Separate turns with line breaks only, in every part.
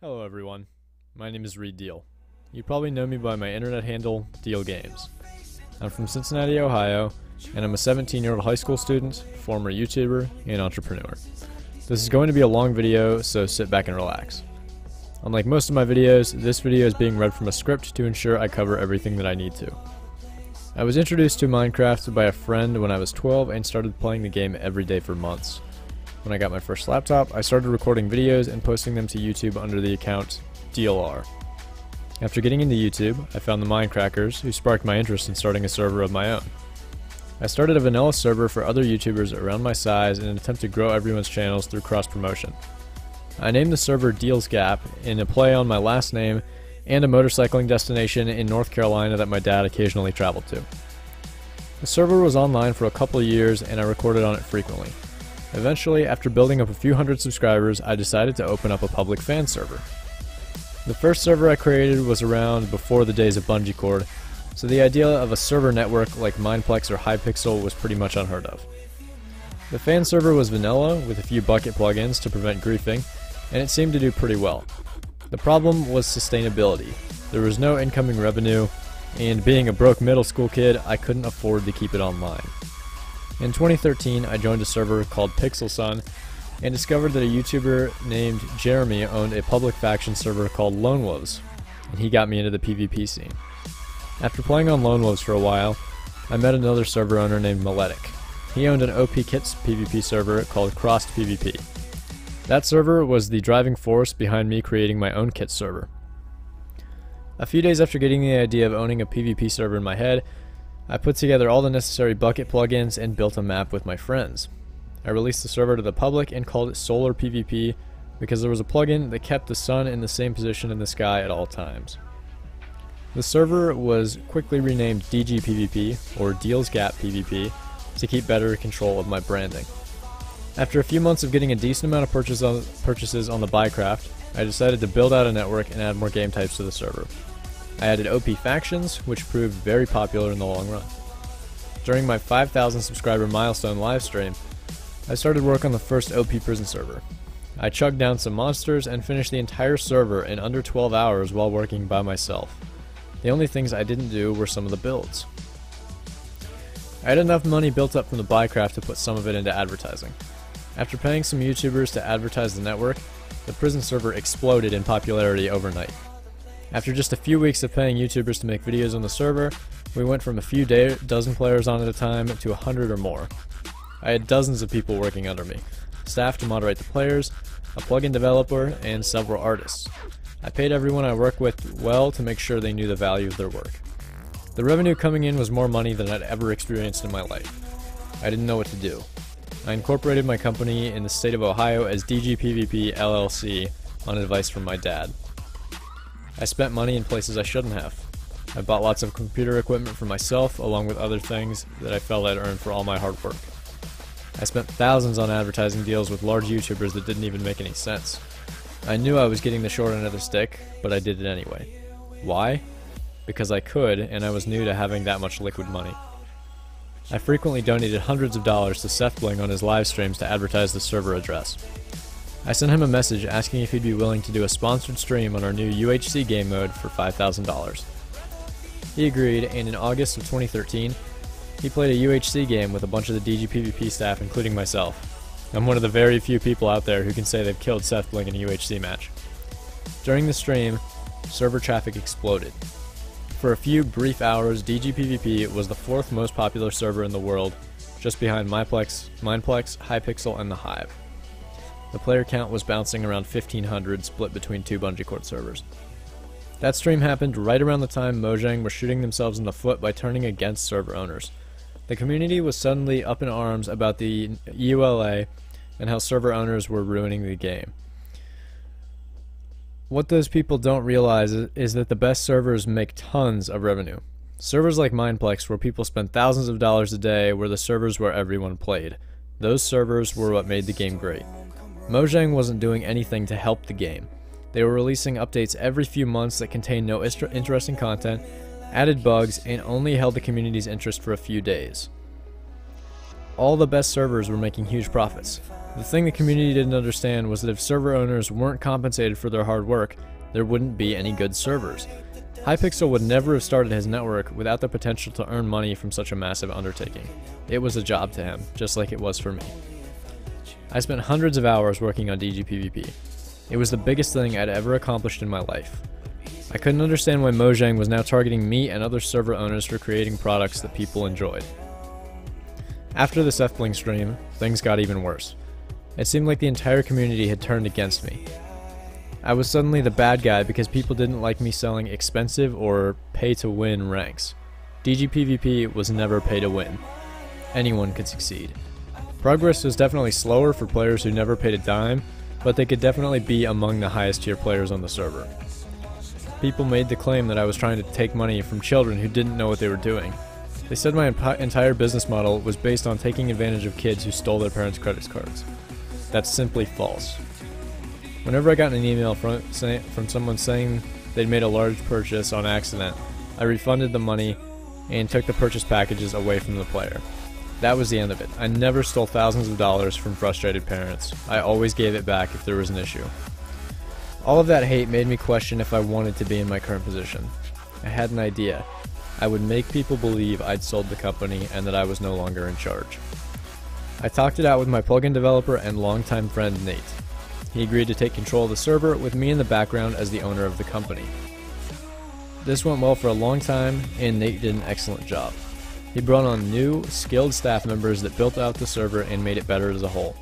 Hello everyone, my name is DiehlGames. You probably know me by my internet handle, DiehlGames. I'm from Cincinnati, Ohio, and I'm a 17-year-old high school student, former YouTuber, and entrepreneur. This is going to be a long video, so sit back and relax. Unlike most of my videos, this video is being read from a script to ensure I cover everything that I need to. I was introduced to Minecraft by a friend when I was 12 and started playing the game every day for months. When I got my first laptop, I started recording videos and posting them to YouTube under the account DiehlR. After getting into YouTube, I found the Minecrackers, who sparked my interest in starting a server of my own. I started a vanilla server for other YouTubers around my size in an attempt to grow everyone's channels through cross-promotion. I named the server Diehl's Gap in a play on my last name and a motorcycling destination in North Carolina that my dad occasionally traveled to. The server was online for a couple of years and I recorded on it frequently. Eventually, after building up a few hundred subscribers, I decided to open up a public fan server. The first server I created was around before the days of bungee cord, so the idea of a server network like Mineplex or Hypixel was pretty much unheard of. The fan server was vanilla with a few bucket plugins to prevent griefing, and it seemed to do pretty well. The problem was sustainability. There was no incoming revenue, and being a broke middle school kid, I couldn't afford to keep it online. In 2013, I joined a server called PixelSun and discovered that a YouTuber named Jeremy owned a public faction server called Lone Wolves, and he got me into the PvP scene. After playing on Lone Wolves for a while, I met another server owner named Maletic. He owned an OP Kits PvP server called Crossed PvP. That server was the driving force behind me creating my own kit server. A few days after getting the idea of owning a PvP server in my head, I put together all the necessary bucket plugins and built a map with my friends. I released the server to the public and called it Solar PvP because there was a plugin that kept the sun in the same position in the sky at all times. The server was quickly renamed dgpvp, or Diehl's Gap PvP, to keep better control of my branding. After a few months of getting a decent amount of purchases on the Buycraft, I decided to build out a network and add more game types to the server. I added OP Factions, which proved very popular in the long run. During my 5,000 subscriber milestone livestream, I started work on the first OP Prison server. I chugged down some monsters and finished the entire server in under 12 hours while working by myself. The only things I didn't do were some of the builds. I had enough money built up from the Buycraft to put some of it into advertising. After paying some YouTubers to advertise the network, the prison server exploded in popularity overnight. After just a few weeks of paying YouTubers to make videos on the server, we went from a few dozen players on at a time to 100 or more. I had dozens of people working under me, staff to moderate the players, a plugin developer, and several artists. I paid everyone I worked with well to make sure they knew the value of their work. The revenue coming in was more money than I'd ever experienced in my life. I didn't know what to do. I incorporated my company in the state of Ohio as dgpvp LLC on advice from my dad. I spent money in places I shouldn't have. I bought lots of computer equipment for myself, along with other things that I felt I'd earned for all my hard work. I spent thousands on advertising deals with large YouTubers that didn't even make any sense. I knew I was getting the short end of the stick, but I did it anyway. Why? Because I could, and I was new to having that much liquid money. I frequently donated hundreds of dollars to SethBling on his live streams to advertise the server address. I sent him a message asking if he'd be willing to do a sponsored stream on our new UHC game mode for $5,000. He agreed, and in August of 2013, he played a UHC game with a bunch of the DGPVP staff, including myself. I'm one of the very few people out there who can say they've killed SethBling in a UHC match. During the stream, server traffic exploded. For a few brief hours, DGPVP was the fourth most popular server in the world, just behind Mineplex, Hypixel, and the Hive. The player count was bouncing around 1,500, split between two bungee cord servers. That stream happened right around the time Mojang were shooting themselves in the foot by turning against server owners. The community was suddenly up in arms about the eula and how server owners were ruining the game. What those people don't realize is that the best servers make tons of revenue. Servers like Mineplex, where people spend thousands of dollars a day, were the servers where everyone played. Those servers were what made the game great. Mojang wasn't doing anything to help the game. They were releasing updates every few months that contained no interesting content, added bugs, and only held the community's interest for a few days. all the best servers were making huge profits. The thing the community didn't understand was that if server owners weren't compensated for their hard work, there wouldn't be any good servers. Hypixel would never have started his network without the potential to earn money from such a massive undertaking. It was a job to him, just like it was for me. I spent hundreds of hours working on dgpvp. It was the biggest thing I'd ever accomplished in my life. I couldn't understand why Mojang was now targeting me and other server owners for creating products that people enjoyed. After the Bling stream, things got even worse. It seemed like the entire community had turned against me. I was suddenly the bad guy because people didn't like me selling expensive or pay-to-win ranks. dgpvp was never pay-to-win. Anyone could succeed. Progress was definitely slower for players who never paid a dime, but they could definitely be among the highest tier players on the server. People made the claim that I was trying to take money from children who didn't know what they were doing. They said my entire business model was based on taking advantage of kids who stole their parents' credit cards. That's simply false. Whenever I got an email from someone saying they'd made a large purchase on accident, I refunded the money and took the purchase packages away from the player. That was the end of it. I never stole thousands of dollars from frustrated parents. I always gave it back if there was an issue. All of that hate made me question if I wanted to be in my current position. I had an idea. I would make people believe I'd sold the company and that I was no longer in charge. I talked it out with my plugin developer and longtime friend Nate. He agreed to take control of the server with me in the background as the owner of the company. This went well for a long time, and Nate did an excellent job. He brought on new, skilled staff members that built out the server and made it better as a whole.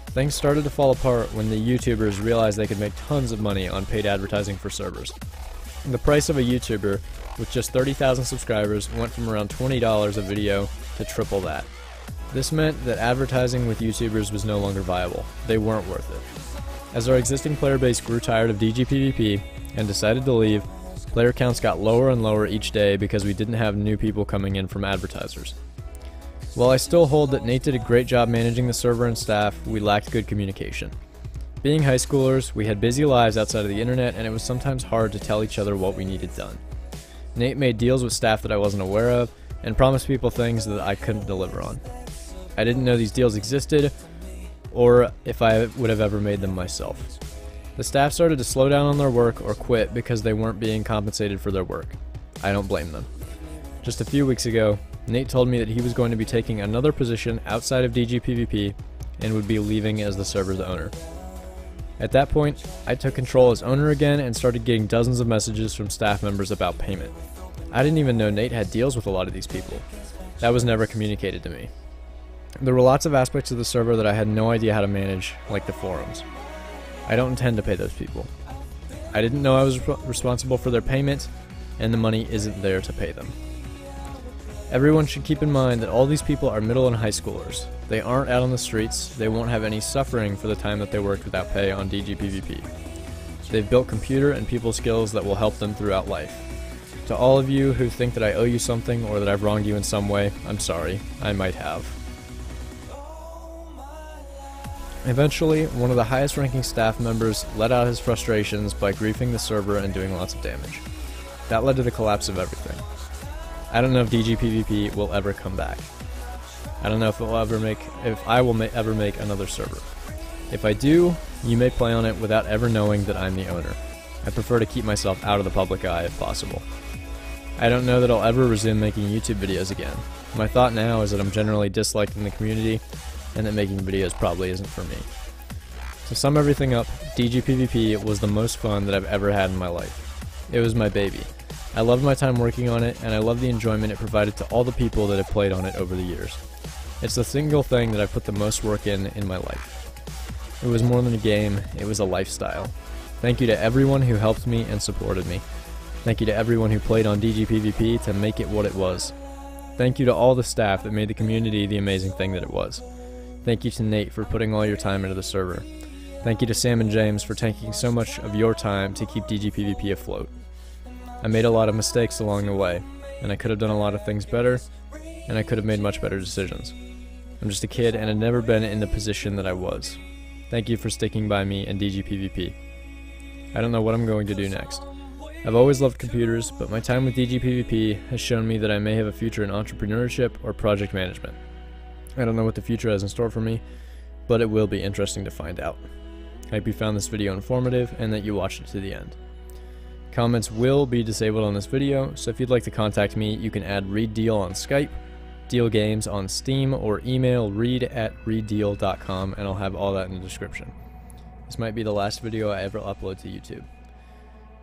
Things started to fall apart when the YouTubers realized they could make tons of money on paid advertising for servers. The price of a YouTuber with just 30,000 subscribers went from around $20 a video to triple that. This meant that advertising with YouTubers was no longer viable. They weren't worth it. As our existing player base grew tired of dgpvp and decided to leave, player counts got lower and lower each day because we didn't have new people coming in from advertisers. While I still hold that Nate did a great job managing the server and staff, we lacked good communication. Being high schoolers, we had busy lives outside of the internet, and it was sometimes hard to tell each other what we needed done. Nate made deals with staff that I wasn't aware of, and promised people things that I couldn't deliver on. I didn't know these deals existed, or if I would have ever made them myself. The staff started to slow down on their work or quit because they weren't being compensated for their work. I don't blame them. Just a few weeks ago, Nate told me that he was going to be taking another position outside of dgpvp and would be leaving as the server's owner. At that point, I took control as owner again and started getting dozens of messages from staff members about payment. I didn't even know Nate had deals with a lot of these people. That was never communicated to me. There were lots of aspects of the server that I had no idea how to manage, like the forums. I don't intend to pay those people. I didn't know I was responsible for their payment, and the money isn't there to pay them. Everyone should keep in mind that all these people are middle and high schoolers. They aren't out on the streets, they won't have any suffering for the time that they worked without pay on dgpvp. They've built computer and people skills that will help them throughout life. To all of you who think that I owe you something or that I've wronged you in some way, I'm sorry, I might have. Eventually, one of the highest ranking staff members let out his frustrations by griefing the server and doing lots of damage. That led to the collapse of everything. I don't know if dgpvp will ever come back. I don't know if I will ever make another server. If I do, you may play on it without ever knowing that I'm the owner. I prefer to keep myself out of the public eye if possible. I don't know that I'll ever resume making YouTube videos again. My thought now is that I'm generally disliked in the community, and that making videos probably isn't for me. To sum everything up, dgpvp was the most fun that I've ever had in my life. It was my baby. I loved my time working on it, and I love the enjoyment it provided to all the people that have played on it over the years. It's the single thing that I've put the most work in my life. It was more than a game, it was a lifestyle. Thank you to everyone who helped me and supported me. Thank you to everyone who played on dgpvp to make it what it was. Thank you to all the staff that made the community the amazing thing that it was. Thank you to Nate for putting all your time into the server. Thank you to Sam and James for taking so much of your time to keep dgpvp afloat. I made a lot of mistakes along the way, and I could have done a lot of things better, and I could have made much better decisions. I'm just a kid and had never been in the position that I was. Thank you for sticking by me in dgpvp. I don't know what I'm going to do next. I've always loved computers, but my time with dgpvp has shown me that I may have a future in entrepreneurship or project management. I don't know what the future has in store for me, but it will be interesting to find out. I hope you found this video informative and that you watched it to the end. Comments will be disabled on this video, so if you'd like to contact me, you can add reeddiehl on Skype, DiehlGames on Steam, or email reed@reeddiehl.com, and I'll have all that in the description. This might be the last video I ever upload to YouTube.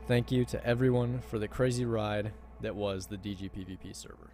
Thank you to everyone for the crazy ride that was the dgpvp server.